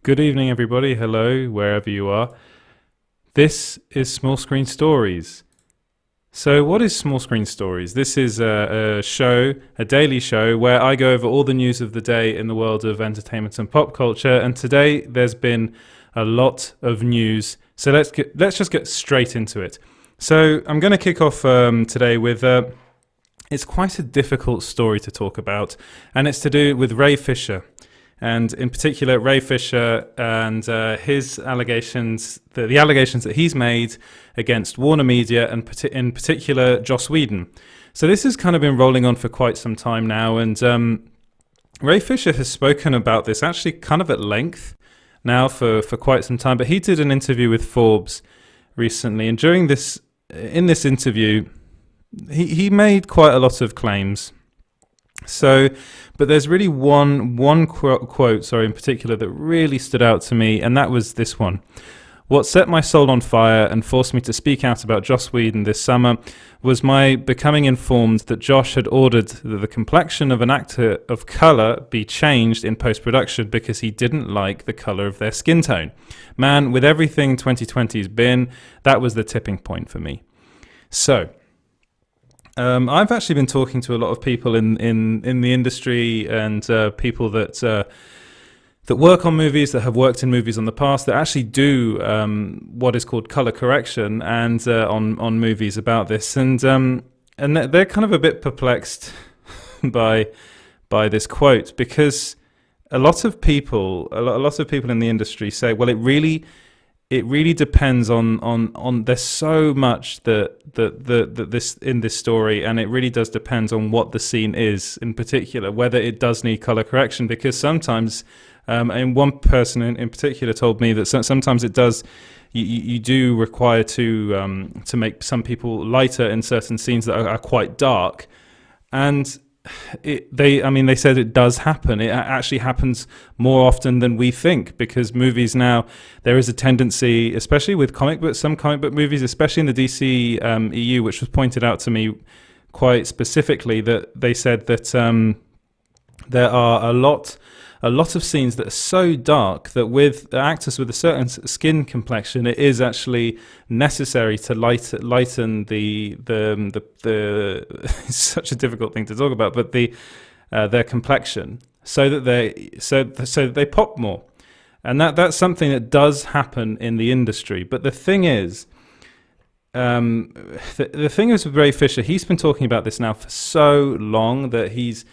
Good evening, everybody. Hello, wherever you are. This is Small Screen Stories. So what is Small Screen Stories? This is a show, a daily show, where I go over all the news of the day in the world of entertainment and pop culture. And today there's been a lot of news. So let's just get straight into it. So I'm going to kick off today with... it's quite a difficult story to talk about, and it's to do with Ray Fisher. And in particular, Ray Fisher and his allegations, the allegations that he's made against Warner Media and in particular Joss Whedon. So this has kind of been rolling on for quite some time now. And Ray Fisher has spoken about this actually kind of at length now for quite some time. But he did an interview with Forbes recently. And in this interview, he made quite a lot of claims. But there's really one quote, in particular that really stood out to me, and that was this one. What set my soul on fire and forced me to speak out about Joss Whedon this summer was my becoming informed that Josh had ordered that the complexion of an actor of colour be changed in post-production because he didn't like the colour of their skin tone. Man, with everything 2020's been, that was the tipping point for me. So... I've actually been talking to a lot of people in the industry and people that work on movies, that have worked in movies in the past, that actually do what is called color correction and on movies about this, and they're kind of a bit perplexed by this quote, because a lot of people in the industry say, well, it really depends on there's so much that this in this story, and it really does depend on what the scene is in particular, whether it does need color correction, because sometimes and one person in particular told me that sometimes it does, you do require to make some people lighter in certain scenes that are quite dark, and they said it does happen. It actually happens more often than we think, because movies now, there is a tendency, especially with some comic book movies, especially in the DC EU, which was pointed out to me quite specifically, that they said that there are a lot of scenes that are so dark that with actors with a certain skin complexion, it is actually necessary to lighten the it's such a difficult thing to talk about, but their complexion, so that they pop more, and that's something that does happen in the industry. But the thing is, the thing is with Ray Fisher, he's been talking about this now for so long that he's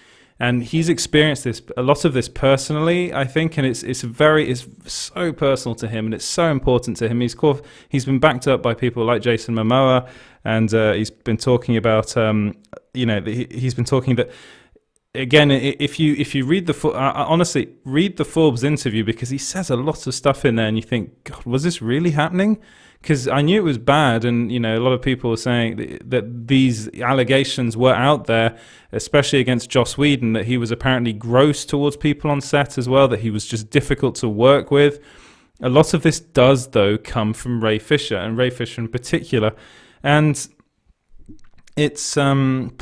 experienced a lot of this personally, I think, and it's so personal to him, and it's so important to him. He's been backed up by people like Jason Momoa, and he's been talking about he's been talking that, again, if you read honestly read the Forbes interview, because he says a lot of stuff in there, and you think, God, was this really happening? Because I knew it was bad, and a lot of people were saying that these allegations were out there, especially against Joss Whedon, that he was apparently gross towards people on set as well, that he was just difficult to work with. A lot of this does, though, come from Ray Fisher, and Ray Fisher in particular, and it's something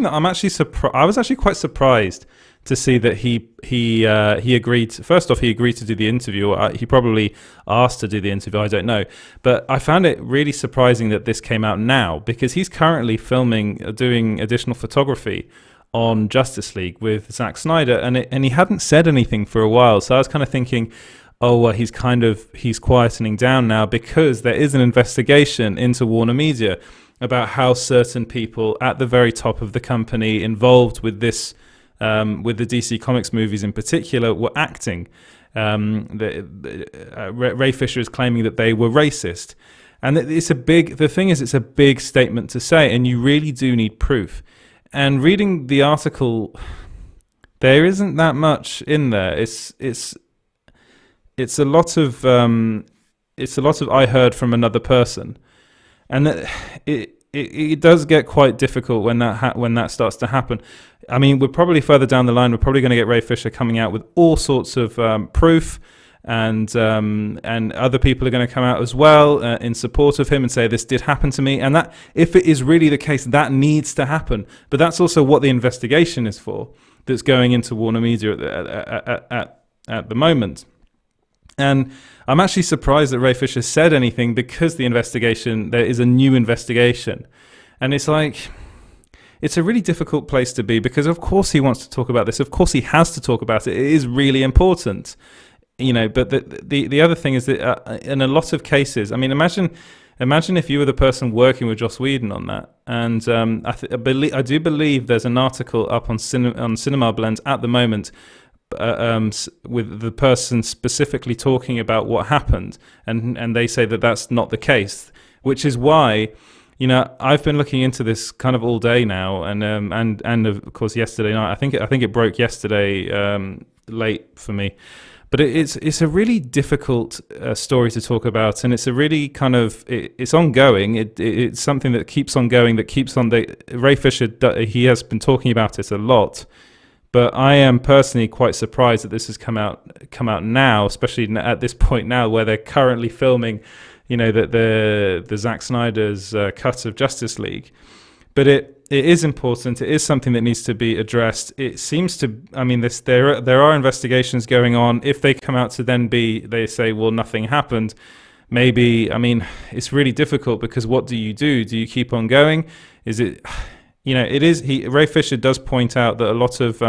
that I'm actually I was actually quite surprised to see that he agreed. First off, he agreed to do the interview. Or he probably asked to do the interview, I don't know. But I found it really surprising that this came out now, because he's currently doing additional photography on Justice League with Zack Snyder, and he hadn't said anything for a while. So I was kind of thinking, oh, well, he's quietening down now, because there is an investigation into Warner Media about how certain people at the very top of the company involved with this, with the DC Comics movies in particular, were acting. Ray Fisher is claiming that they were racist, and the thing is, it's a big statement to say, and you really do need proof. And reading the article, there isn't that much in there. It's a lot of I heard from another person, and it does get quite difficult when that starts to happen. I mean, we're probably further down the line. We're probably going to get Ray Fisher coming out with all sorts of proof, and other people are going to come out as well in support of him and say, this did happen to me. And that, if it is really the case, that needs to happen. But that's also what the investigation is for, that's going into Warner Media at the moment. And I'm actually surprised that Ray Fisher said anything, because there is a new investigation. And it's like, it's a really difficult place to be, because of course he wants to talk about this. Of course he has to talk about it. It is really important, but the other thing is that in a lot of cases, I mean, imagine if you were the person working with Joss Whedon on that. And I do believe there's an article up on Cinema Blend at the moment, with the person specifically talking about what happened, and they say that that's not the case, which is why, I've been looking into this kind of all day now, and of course yesterday night. I think it broke yesterday late for me, but it's a really difficult story to talk about, and it's a really kind of it's ongoing. It's something that keeps on going, that keeps on. Ray Fisher, he has been talking about it a lot. But I am personally quite surprised that this has come out now, especially at this point now, where they're currently filming, the Zack Snyder's cut of Justice League. But it is important. It is something that needs to be addressed. It seems to. I mean, there are investigations going on. If they come out to then they say, well, nothing happened. Maybe. I mean, it's really difficult, because what do you do? Do you keep on going? Is it? It is. Ray Fisher does point out that a lot of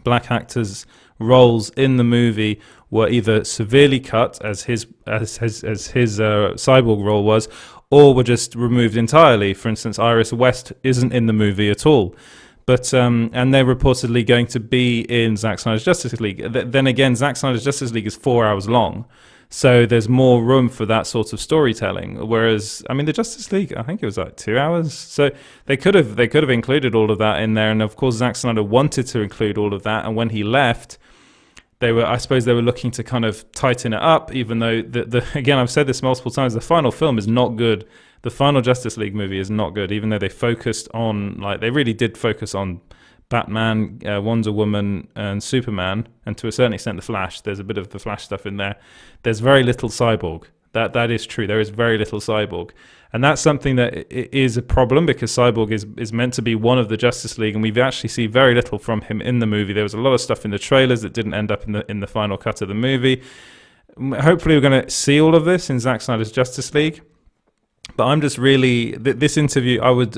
black actors' roles in the movie were either severely cut, as his cyborg role was, or were just removed entirely. For instance, Iris West isn't in the movie at all. But and they're reportedly going to be in Zack Snyder's Justice League. Then again, Zack Snyder's Justice League is 4 hours long. So there's more room for that sort of storytelling. Whereas, I mean, the Justice League, I think it was like 2 hours. So they could have included all of that in there. And of course, Zack Snyder wanted to include all of that. And when he left, I suppose they were looking to kind of tighten it up. Even though again, I've said this multiple times, the final film is not good. The final Justice League movie is not good. Even though they really did focus on Batman, Wonder Woman, and Superman, and to a certain extent the Flash. There's a bit of the Flash stuff in there. There's very little Cyborg. That is true. There is very little Cyborg, and that's something that is a problem, because Cyborg is meant to be one of the Justice League, and we've actually seen very little from him in the movie. There was a lot of stuff in the trailers that didn't end up in the final cut of the movie. Hopefully, we're going to see all of this in Zack Snyder's Justice League. But I'm just really, this interview, I would,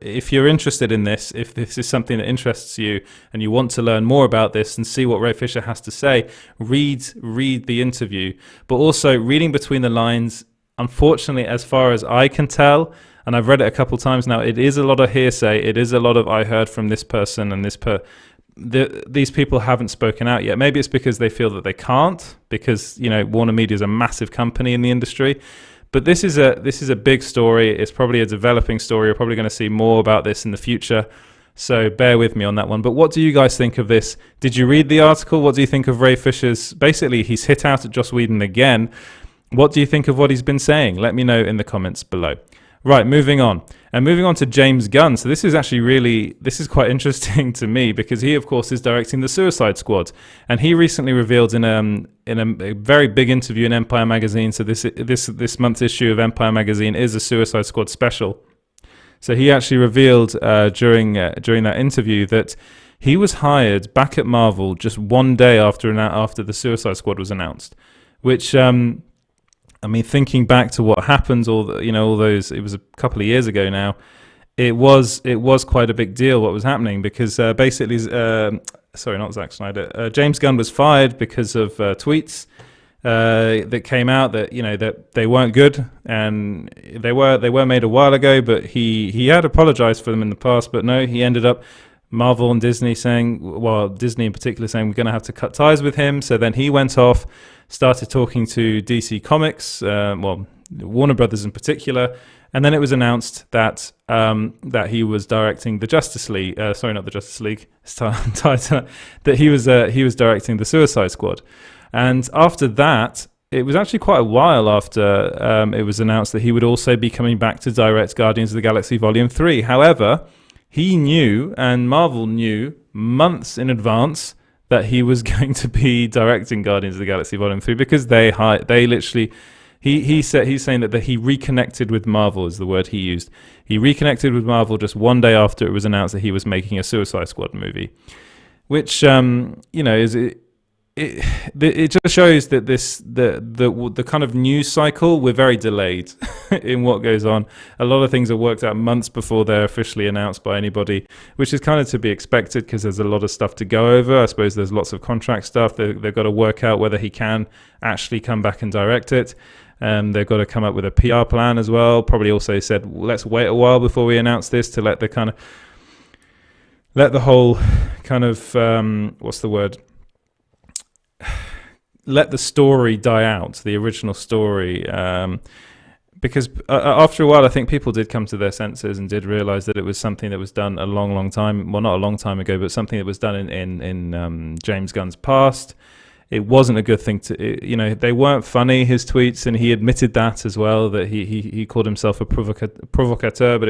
if you're interested in this, if this is something that interests you and you want to learn more about this and see what Ray Fisher has to say, read the interview. But also reading between the lines, unfortunately, as far as I can tell, and I've read it a couple times now, it is a lot of hearsay. It is a lot of, I heard from this person and these people haven't spoken out yet. Maybe it's because they feel that they can't, because, Warner Media is a massive company in the industry. But this is a big story. It's probably a developing story. You're probably going to see more about this in the future. So bear with me on that one. But what do you guys think of this? Did you read the article? What do you think of Ray Fisher's? Basically, he's hit out at Joss Whedon again. What do you think of what he's been saying? Let me know in the comments below. Right, moving on. And moving on to James Gunn. So this is actually this is quite interesting to me, because he, of course, is directing The Suicide Squad. And he recently revealed in a very big interview in Empire Magazine, so this month's issue of Empire Magazine is a Suicide Squad special. So he actually revealed during that interview that he was hired back at Marvel just one day after The Suicide Squad was announced, which... I mean, thinking back to what happened, all those, it was a couple of years ago now. It was quite a big deal what was happening, because basically, sorry, not Zack Snyder, James Gunn was fired because of tweets that came out that that they weren't good, and they were made a while ago. But he had apologized for them in the past, but no, he ended up. Marvel and Disney Disney in particular saying we're going to have to cut ties with him. So then he went off, started talking to DC Comics, Warner Brothers in particular, and then it was announced that he was directing the Justice League. Sorry, not the Justice League. That he was directing the Suicide Squad, and after that, it was actually quite a while after it was announced that he would also be coming back to direct Guardians of the Galaxy Volume 3. However, he knew, and Marvel knew, months in advance that he was going to be directing Guardians of the Galaxy Volume 3, because they literally, he's saying that he reconnected with Marvel is the word he used. He reconnected with Marvel just one day after it was announced that he was making a Suicide Squad movie, which, it just shows that the kind of news cycle, we're very delayed in what goes on. A lot of things are worked out months before they're officially announced by anybody, which is kind of to be expected because there's a lot of stuff to go over. I suppose there's lots of contract stuff. They've got to work out whether he can actually come back and direct it. They've got to come up with a PR plan as well. Probably also said, well, let's wait a while before we announce this to let the whole kind of what's the word? Let the story die out, the original story, because after a while, I think people did come to their senses and did realize that it was something that was done a long, long time. Well, not a long time ago, but something that was done in James Gunn's past. It wasn't a good thing to, they weren't funny, his tweets, and he admitted that as well, that he called himself a provocateur, but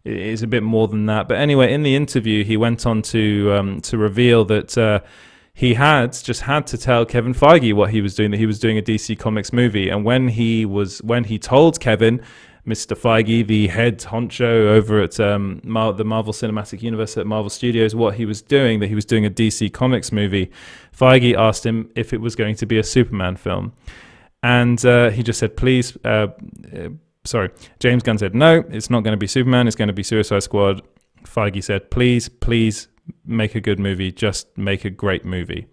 it's a bit more than that. But anyway, in the interview, he went on to reveal that he had to tell Kevin Feige what he was doing, that he was doing a DC Comics movie. And when he told Kevin, Mr. Feige, the head honcho over at the Marvel Cinematic Universe at Marvel Studios, what he was doing, that he was doing a DC Comics movie, Feige asked him if it was going to be a Superman film. And he just said, please, James Gunn said, no, it's not going to be Superman, it's going to be Suicide Squad. Feige said, please make a good movie, just make a great movie.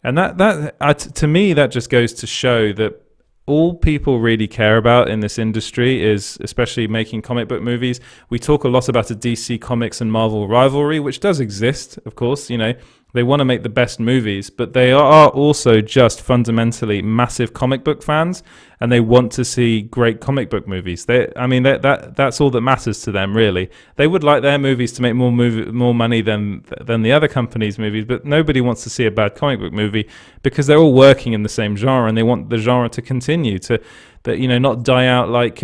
And to me, that just goes to show that all people really care about in this industry is, especially making comic book movies, we talk a lot about a DC Comics and Marvel rivalry, which does exist, of course. They want to make the best movies, but they are also just fundamentally massive comic book fans, and they want to see great comic book movies. That's all that matters to them, really. They would like their movies to make more money than the other companies' movies, but nobody wants to see a bad comic book movie because they're all working in the same genre, and they want the genre to continue not die out like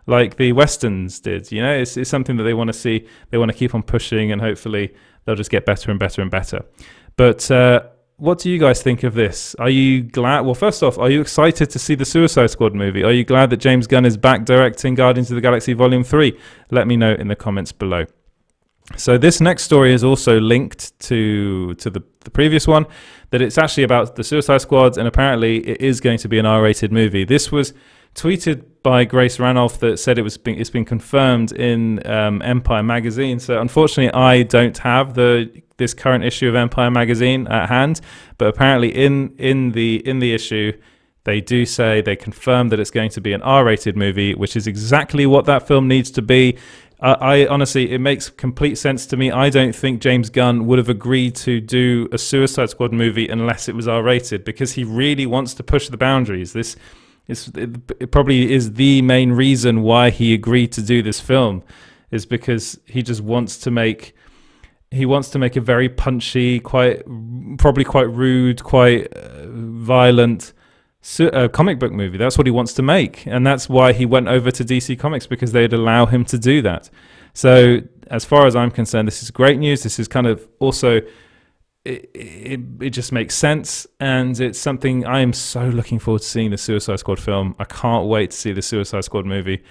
like the Westerns did. It's something that they want to see. They want to keep on pushing, and hopefully they'll just get better and better and better. But what do you guys think of this? Are you glad? Well, first off, are you excited to see the Suicide Squad movie? Are you glad that James Gunn is back directing Guardians of the Galaxy Volume 3? Let me know in the comments below. So this next story is also linked to the previous one, that it's actually about the Suicide Squad, and apparently it is going to be an R-rated movie. This was tweeted by Grace Ranulph that said it's been confirmed in Empire magazine. So unfortunately, I don't have this current issue of Empire magazine at hand, but apparently in the issue, they confirm that it's going to be an R-rated movie, which is exactly what that film needs to be. I honestly, it makes complete sense to me. I don't think James Gunn would have agreed to do a Suicide Squad movie unless it was R-rated, because he really wants to push the boundaries. It probably is the main reason why he agreed to do this film, is because he just wants to make a very punchy, probably quite rude, quite violent comic book movie. That's what he wants to make, and that's why he went over to DC Comics, because they'd allow him to do that. So as far as I'm concerned, this is great news. This is kind of also it just makes sense, and it's something I am so looking forward to seeing, the Suicide Squad film. I can't wait to see the Suicide Squad movie.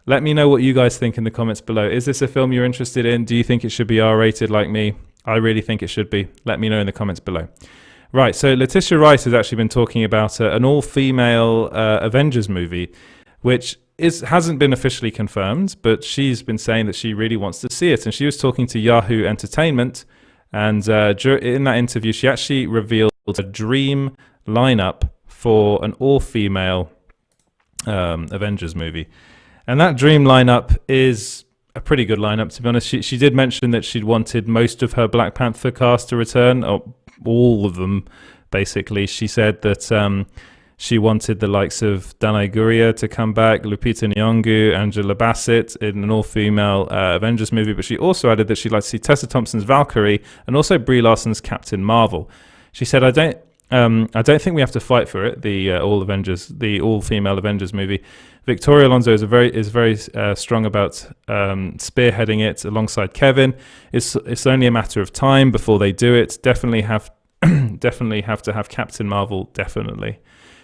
Let me know what you guys think in the comments below. Is this a film you're interested in? Do you think it should be R-rated like me? I really think it should be. Let me know in the comments below. Right, so Letitia Wright has actually been talking about an all-female Avengers movie, which hasn't been officially confirmed, but she's been saying that she really wants to see it. And she was talking to Yahoo Entertainment, and in that interview, she actually revealed a dream lineup for an all-female Avengers movie. And that dream lineup is a pretty good lineup, to be honest. She did mention that she'd wanted most of her Black Panther cast to return, or all of them, basically. She said that she wanted the likes of Danai Gurira to come back, Lupita Nyong'o, Angela Bassett in an all-female Avengers movie, but she also added that she'd like to see Tessa Thompson's Valkyrie and also Brie Larson's Captain Marvel. She said, I don't think we have to fight for it, the all-female Avengers movie. Victoria Alonso is very strong about spearheading it alongside Kevin. It's only a matter of time before they do it. Definitely have to have Captain Marvel, definitely.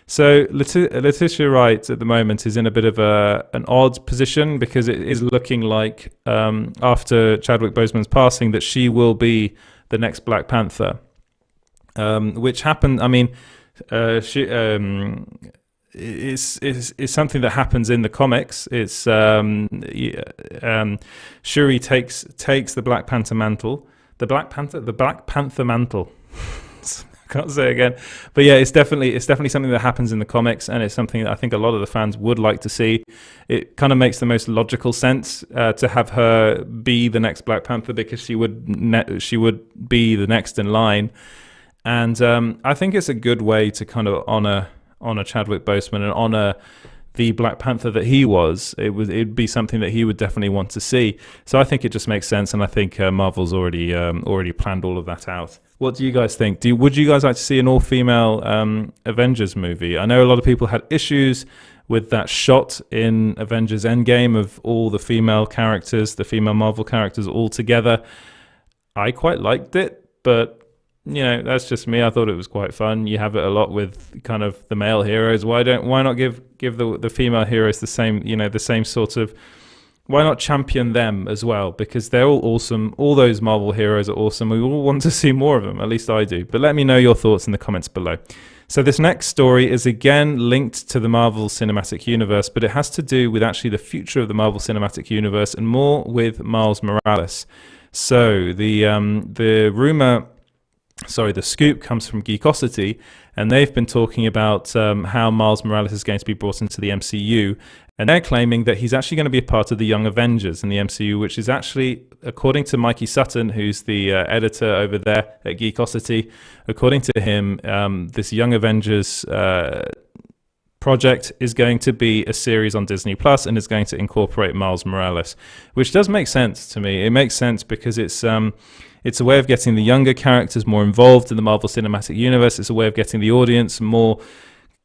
So Letitia Wright at the moment is in a bit of an odd position, because it is looking like after Chadwick Boseman's passing that she will be the next Black Panther. which happened. I mean, it's something that happens in the comics. It's Shuri takes the Black Panther mantle. The Black Panther mantle. Can't say it again, but yeah, it's definitely something that happens in the comics, and it's something that I think a lot of the fans would like to see. It kind of makes the most logical sense to have her be the next Black Panther, because she would be the next in line, and I think it's a good way to kind of honor Chadwick Boseman and honor the Black Panther that he was. It'd be something that he would definitely want to see. So I think it just makes sense, and I think Marvel's already planned all of that out. What do you guys think? Would you guys like to see an all-female Avengers movie? I know a lot of people had issues with that shot in Avengers Endgame of all the female characters, the female Marvel characters all together. I quite liked it, but that's just me. I thought it was quite fun. You have it a lot with kind of the male heroes. Why not give the female heroes the same sort of, why not champion them as well? Because they're all awesome. All those Marvel heroes are awesome. We all want to see more of them. At least I do. But let me know your thoughts in the comments below. So this next story is again linked to the Marvel Cinematic Universe, but it has to do with actually the future of the Marvel Cinematic Universe and more with Miles Morales. So the scoop comes from Geekosity, and they've been talking about how Miles Morales is going to be brought into the MCU, and they're claiming that he's actually going to be a part of the Young Avengers in the MCU, which is actually, according to Mikey Sutton, who's the editor over there at Geekosity, according to him, this Young Avengers project is going to be a series on Disney Plus, and is going to incorporate Miles Morales, which does make sense to me. It makes sense because it's a way of getting the younger characters more involved in the Marvel Cinematic Universe. It's a way of getting the audience more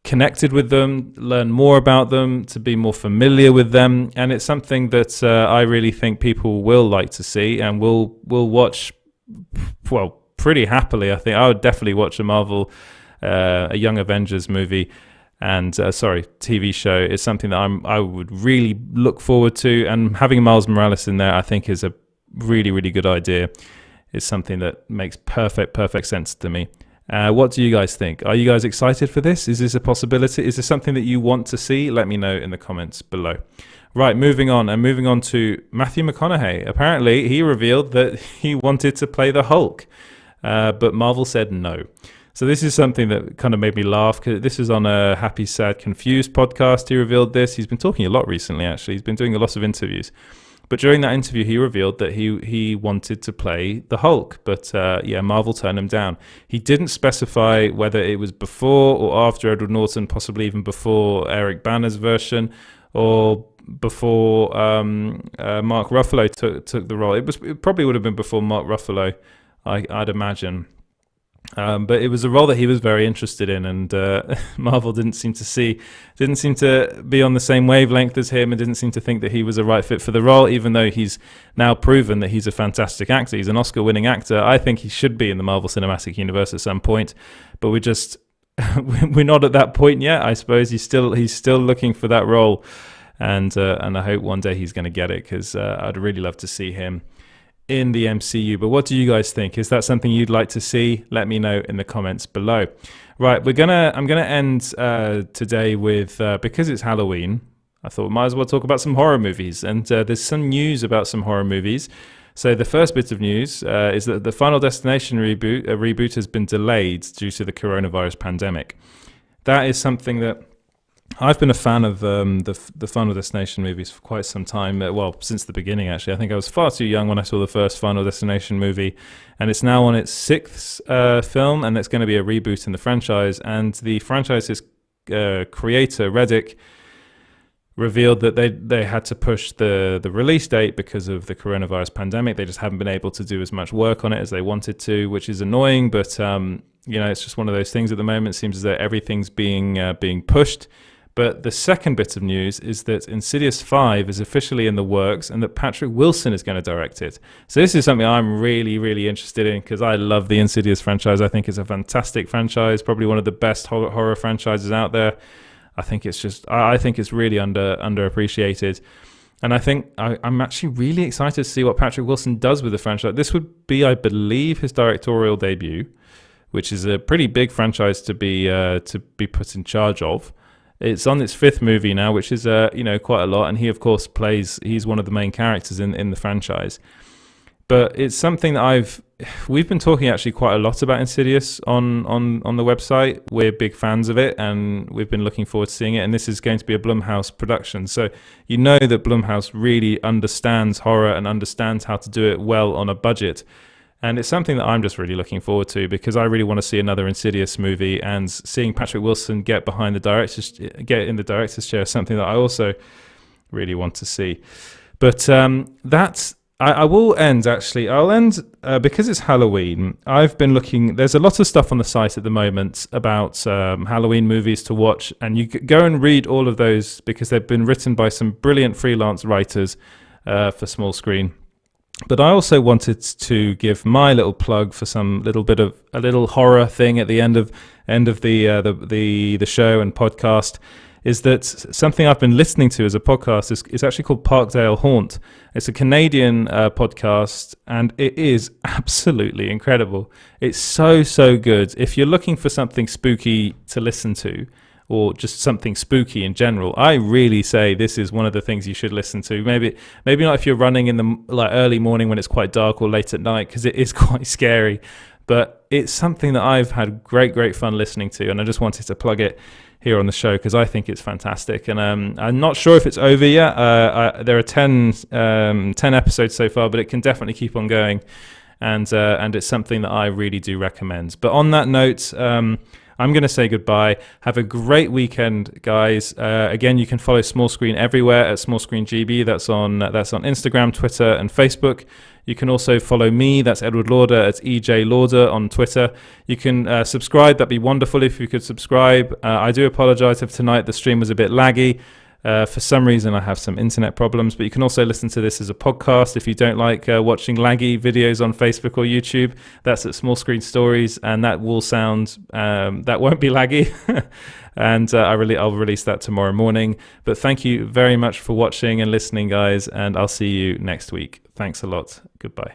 connected with them, learn more about them, to be more familiar with them. And it's something that I really think people will like to see and will watch, well, pretty happily. I think I would definitely watch a Young Avengers movie and TV show. Is something that I would really look forward to. And having Miles Morales in there, I think, is a really, really good idea. It's something that makes perfect sense to me. What do you guys think? Are you guys excited for this? Is this a possibility? Is this something that you want to see? Let me know in the comments below. Right, moving on to Matthew McConaughey. Apparently, he revealed that he wanted to play the Hulk, but Marvel said no. So this is something that kind of made me laugh, because this is on a Happy, Sad, Confused podcast. He revealed this. He's been talking a lot recently, actually. He's been doing a lot of interviews. But during that interview, he revealed that he wanted to play the Hulk, but Marvel turned him down. He didn't specify whether it was before or after Edward Norton, possibly even before Eric Bana's version, or before Mark Ruffalo took the role. It probably would have been before Mark Ruffalo, I'd imagine. But it was a role that he was very interested in, and Marvel didn't seem to be on the same wavelength as him, and didn't seem to think that he was a right fit for the role, even though he's now proven that he's a fantastic actor. He's an Oscar-winning actor. I think he should be in the Marvel Cinematic Universe at some point, but we're not at that point yet. I suppose he's still looking for that role, and I hope one day he's going to get it, because I'd really love to see him in the MCU. But what do you guys think? Is that something you'd like to see? Let me know in the comments below. Right, I'm gonna end today with because it's Halloween, I thought we might as well talk about some horror movies, and there's some news about some horror movies. So the first bit of news is that the Final Destination reboot has been delayed due to the coronavirus pandemic. That is something that I've been a fan of the Final Destination movies for quite some time. Since the beginning, actually. I think I was far too young when I saw the first Final Destination movie, and it's now on its 6th film, and it's going to be a reboot in the franchise. And the franchise's creator, Reddick, revealed that they had to push the release date because of the coronavirus pandemic. They just haven't been able to do as much work on it as they wanted to, which is annoying, but it's just one of those things at the moment. It seems as though everything's being pushed. But the second bit of news is that Insidious V is officially in the works, and that Patrick Wilson is going to direct it. So this is something I'm really, really interested in, because I love the Insidious franchise. I think it's a fantastic franchise, probably one of the best horror franchises out there. I think it's really underappreciated. And I think I'm actually really excited to see what Patrick Wilson does with the franchise. This would be, I believe, his directorial debut. which is a pretty big franchise to be put in charge of. It's on its 5th movie now, which is quite a lot, and he of course he's one of the main characters in the franchise. But it's something that we've been talking actually quite a lot about Insidious on the website. We're big fans of it, and we've been looking forward to seeing it. And this is going to be a Blumhouse production, so you know that Blumhouse really understands horror and understands how to do it well on a budget. And it's something that I'm just really looking forward to, because I really want to see another Insidious movie, and seeing Patrick Wilson get in the director's chair is something that I also really want to see. But I will end, actually. I'll end because it's Halloween. I've been looking. There's a lot of stuff on the site at the moment about Halloween movies to watch, and you go and read all of those because they've been written by some brilliant freelance writers for small screen. But I also wanted to give my little plug for a little horror thing at the end of the show and podcast. Is that something I've been listening to as a podcast? It's actually called Parkdale Haunt. It's a Canadian podcast, and it is absolutely incredible. It's so good. If you're looking for something spooky to listen to, or just something spooky in general, I really say this is one of the things you should listen to. Maybe not if you're running in the early morning when it's quite dark, or late at night, because it is quite scary. But it's something that I've had great fun listening to, and I just wanted to plug it here on the show because I think it's fantastic. And I'm not sure if it's over yet. There are 10 episodes so far, but it can definitely keep on going, and it's something that I really do recommend. But on that note, I'm going to say goodbye. Have a great weekend, guys. Again, you can follow Small Screen everywhere at Small Screen GB. That's on Instagram, Twitter, and Facebook. You can also follow me, that's Edward Lauder, at EJ Lauder on Twitter. You can subscribe, that'd be wonderful if you could subscribe. I do apologize if tonight the stream was a bit laggy. For some reason I have some internet problems, but you can also listen to this as a podcast if you don't like watching laggy videos on Facebook or YouTube. That's at Small Screen Stories, and that will sound, that won't be laggy. And I'll release that tomorrow morning. But thank you very much for watching and listening, guys, and I'll see you next week. Thanks a lot. Goodbye.